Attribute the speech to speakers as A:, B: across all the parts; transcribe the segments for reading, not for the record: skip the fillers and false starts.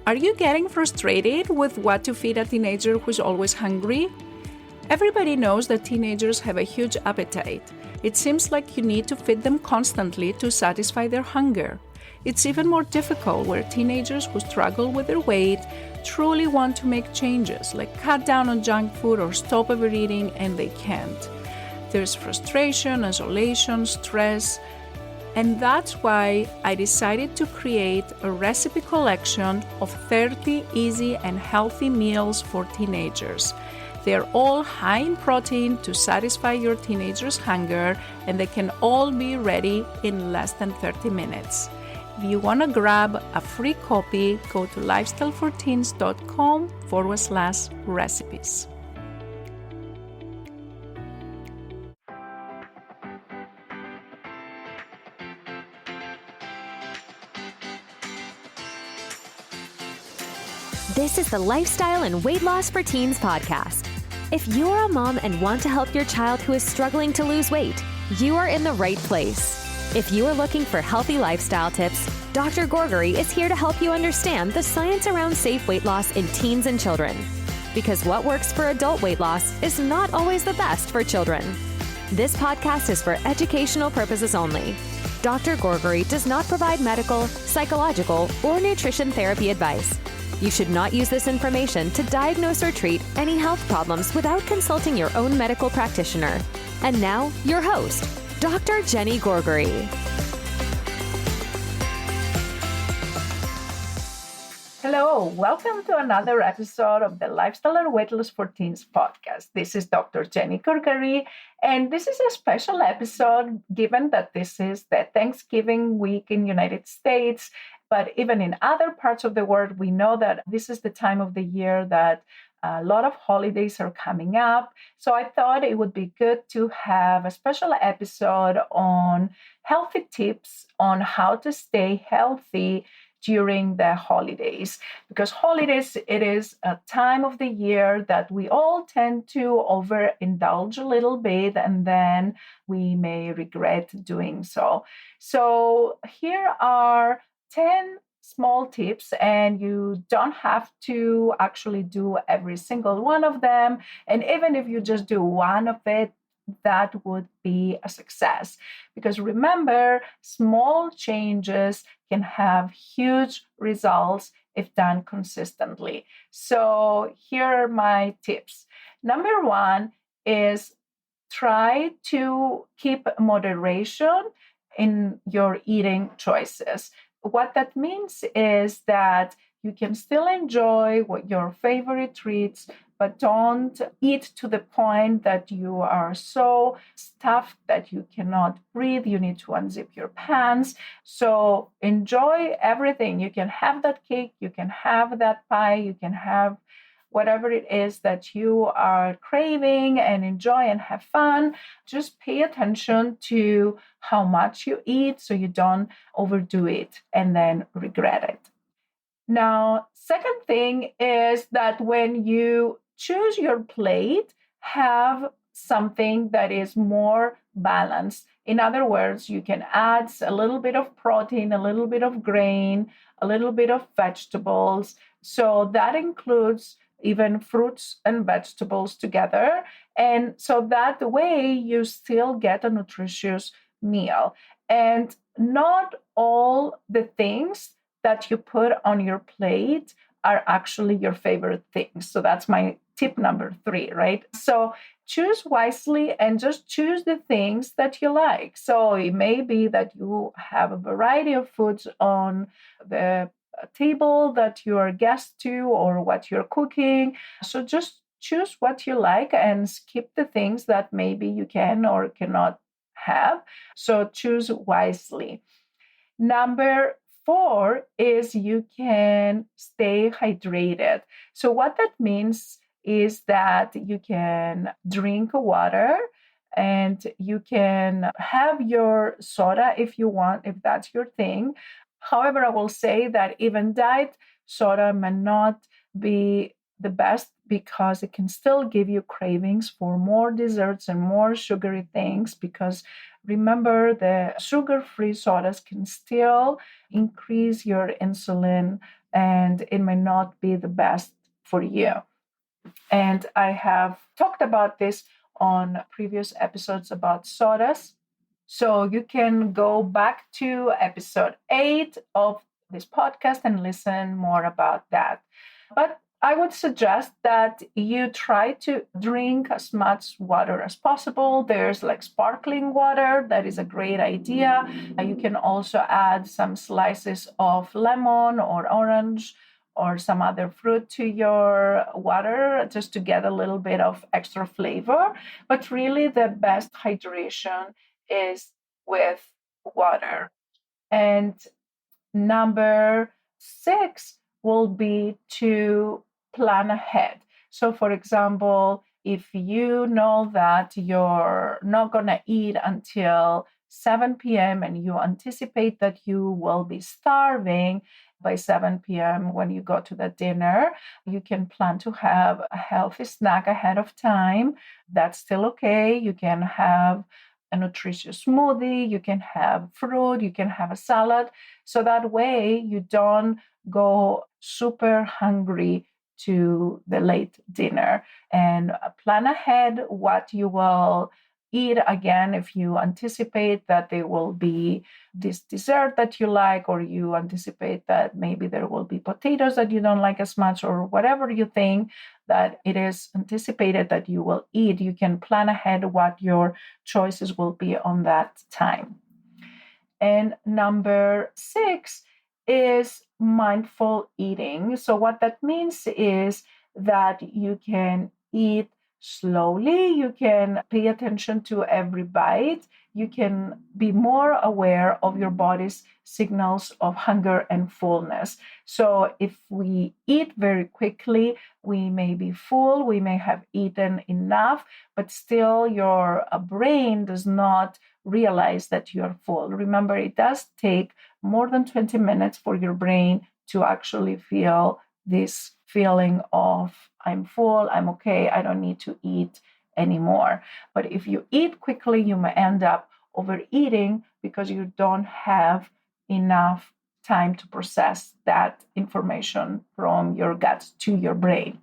A: Are you getting frustrated with what to feed a teenager who's always hungry? Everybody knows that teenagers have a huge appetite. It seems like you need to feed them constantly to satisfy their hunger. It's even more difficult where teenagers who struggle with their weight truly want to make changes, like cut down on junk food or stop overeating, and they can't. There's frustration, isolation, stress, and that's why I decided to create a recipe collection of 30 easy and healthy meals for teenagers. They're all high in protein to satisfy your teenager's hunger, and they can all be ready in less than 30 minutes. If you want to grab a free copy, go to lifestyleforteens.com/recipes.
B: This is the Lifestyle and Weight Loss for Teens podcast. If you're a mom and want to help your child who is struggling to lose weight, you are in the right place. If you are looking for healthy lifestyle tips, Dr. Gourgari is here to help you understand the science around safe weight loss in teens and children. Because what works for adult weight loss is not always the best for children. This podcast is for educational purposes only. Dr. Gourgari does not provide medical, psychological, or nutrition therapy advice. You should not use this information to diagnose or treat any health problems without consulting your own medical practitioner. And now, your host, Dr. Jenny Gourgari.
A: Hello, welcome to another episode of the Lifestyle and Weight Loss for Teens podcast. This is Dr. Jenny Gourgari, and this is a special episode given that this is the Thanksgiving week in the United States. But even in other parts of the world, we know that this is the time of the year that a lot of holidays are coming up. So I thought it would be good to have a special episode on healthy tips on how to stay healthy during the holidays. Because holidays, it is a time of the year that we all tend to overindulge a little bit, and then we may regret doing so. So here are 10 small tips, and you don't have to actually do every single one of them. And even if you just do one of it, that would be a success. Because remember, small changes can have huge results if done consistently. So here are my tips. Number one is try to keep moderation in your eating choices. What that means is that you can still enjoy your favorite treats, but don't eat to the point that you are so stuffed that you cannot breathe. You need to unzip your pants. So enjoy everything. You can have that cake, you can have that pie, you can have whatever it is that you are craving, and enjoy and have fun. Just pay attention to how much you eat so you don't overdo it and then regret it. Now, second thing is that when you choose your plate, have something that is more balanced. In other words, you can add a little bit of protein, a little bit of grain, a little bit of vegetables. So that includes even fruits and vegetables together. And so that way you still get a nutritious meal. And not all the things that you put on your plate are actually your favorite things. So that's my tip number 3, right? So choose wisely and just choose the things that you like. So it may be that you have a variety of foods on the table that you are guest to or what you're cooking. So just choose what you like and skip the things that maybe you can or cannot have. So choose wisely. Number 4 is you can stay hydrated. So what that means is that you can drink water and you can have your soda if you want, if that's your thing. However, I will say that even diet soda may not be the best because it can still give you cravings for more desserts and more sugary things, because remember, the sugar-free sodas can still increase your insulin and it may not be the best for you. And I have talked about this on previous episodes about sodas. So you can go back to episode 8 of this podcast and listen more about that. But I would suggest that you try to drink as much water as possible. There's like sparkling water, that is a great idea. You can also add some slices of lemon or orange or some other fruit to your water just to get a little bit of extra flavor. But really, the best hydration is with water. And number 6 will be to plan ahead. So, for example, if you know that you're not going to eat until 7 p.m. and you anticipate that you will be starving by 7 p.m. when you go to the dinner, you can plan to have a healthy snack ahead of time. That's still okay. You can have a nutritious smoothie, you can have fruit, you can have a salad. So that way you don't go super hungry to the late dinner, and plan ahead what you will eat. Again, if you anticipate that there will be this dessert that you like, or you anticipate that maybe there will be potatoes that you don't like as much, or whatever you think that it is anticipated that you will eat, you can plan ahead what your choices will be on that time. And number 6 is mindful eating. So, what that means is that you can eat slowly, you can pay attention to every bite, you can be more aware of your body's signals of hunger and fullness. So, if we eat very quickly, we may be full, we may have eaten enough, but still your brain does not realize that you're full. Remember, it does take more than 20 minutes for your brain to actually feel this feeling of I'm full, I'm okay, I don't need to eat anymore. But if you eat quickly, you may end up overeating because you don't have enough time to process that information from your gut to your brain.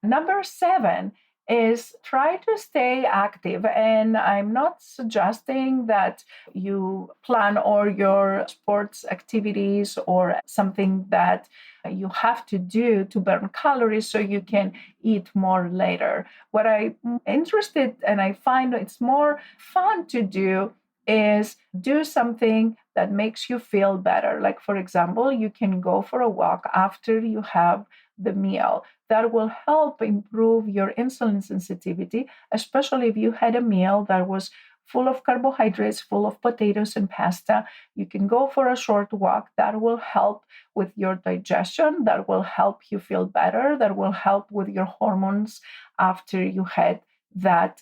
A: Number 7 is try to stay active. And I'm not suggesting that you plan all your sports activities or something that you have to do to burn calories so you can eat more later. What I'm interested and I find it's more fun to do is do something that makes you feel better. Like, for example, you can go for a walk after you have the meal. That will help improve your insulin sensitivity, especially if you had a meal that was full of carbohydrates, full of potatoes and pasta. You can go for a short walk. That will help with your digestion. That will help you feel better. That will help with your hormones after you had that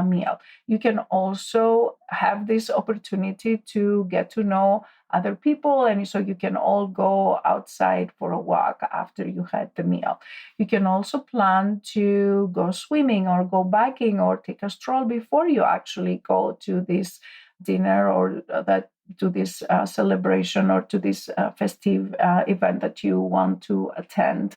A: meal. You can also have this opportunity to get to know other people, and so you can all go outside for a walk after you had the meal. You can also plan to go swimming or go biking or take a stroll before you actually go to this dinner or that to this celebration or to this festive event that you want to attend.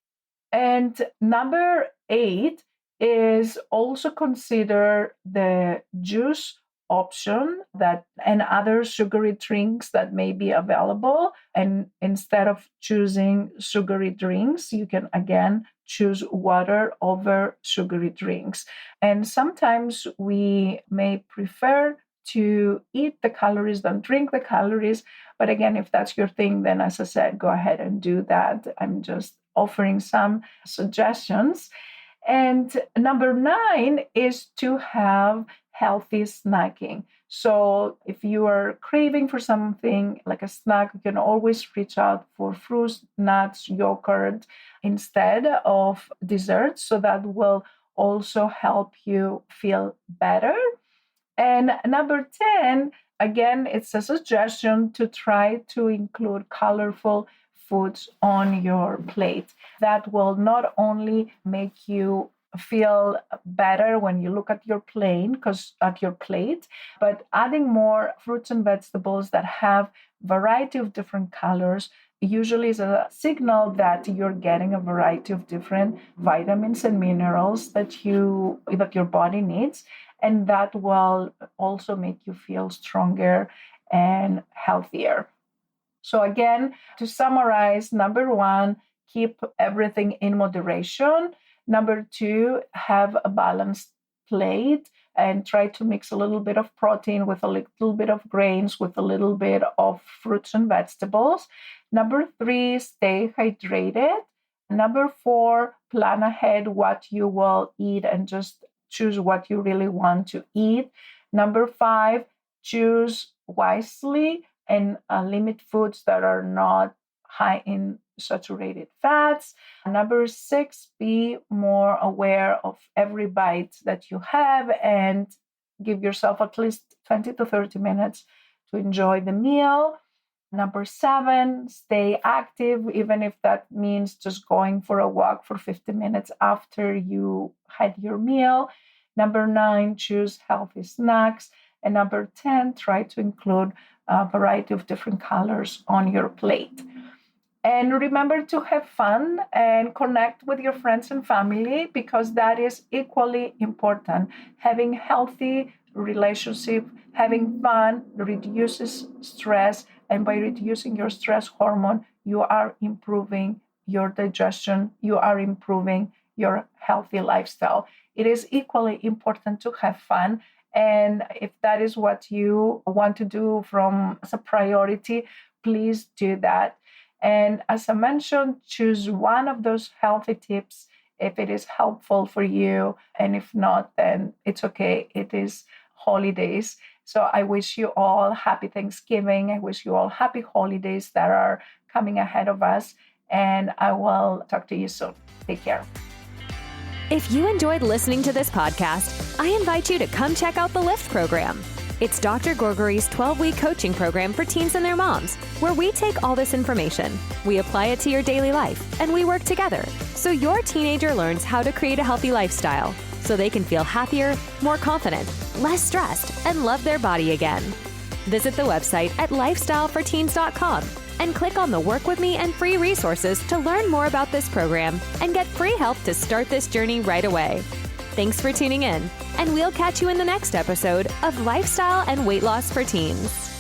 A: And number 8 is also consider the juice option that and other sugary drinks that may be available. And instead of choosing sugary drinks, you can again choose water over sugary drinks. And sometimes we may prefer to eat the calories than drink the calories. But again, if that's your thing, then as I said, go ahead and do that. I'm just offering some suggestions. And number 9 is to have healthy snacking. So if you are craving for something like a snack, you can always reach out for fruits, nuts, yogurt instead of desserts. So that will also help you feel better. And number 10, again, it's a suggestion to try to include colorful foods on your plate. That will not only make you feel better when you look at your plate, but adding more fruits and vegetables that have variety of different colors usually is a signal that you're getting a variety of different vitamins and minerals that your body needs, and that will also make you feel stronger and healthier. So again, to summarize, number one, keep everything in moderation. Number two, have a balanced plate and try to mix a little bit of protein with a little bit of grains, with a little bit of fruits and vegetables. Number three, stay hydrated. Number four, plan ahead what you will eat and just choose what you really want to eat. Number five, choose wisely and limit foods that are not high in saturated fats. Number six, be more aware of every bite that you have and give yourself at least 20 to 30 minutes to enjoy the meal. Number seven, stay active, even if that means just going for a walk for 50 minutes after you had your meal. Number nine, choose healthy snacks. And number 10, try to include a variety of different colors on your plate. And remember to have fun and connect with your friends and family, because that is equally important. Having healthy relationship, having fun reduces stress. And by reducing your stress hormone, you are improving your digestion, you are improving your healthy lifestyle. It is equally important to have fun. And if that is what you want to do as a priority, please do that. And as I mentioned, choose one of those healthy tips if it is helpful for you. And if not, then it's okay. It is holidays. So I wish you all happy Thanksgiving. I wish you all happy holidays that are coming ahead of us. And I will talk to you soon. Take care.
B: If you enjoyed listening to this podcast, I invite you to come check out the LIFT program. It's Dr. Gourgari's 12-week coaching program for teens and their moms, where we take all this information, we apply it to your daily life, and we work together so your teenager learns how to create a healthy lifestyle so they can feel happier, more confident, less stressed, and love their body again. Visit the website at lifestyleforteens.com and click on the Work With Me and free resources to learn more about this program and get free help to start this journey right away. Thanks for tuning in, and we'll catch you in the next episode of Lifestyle and Weight Loss for Teens.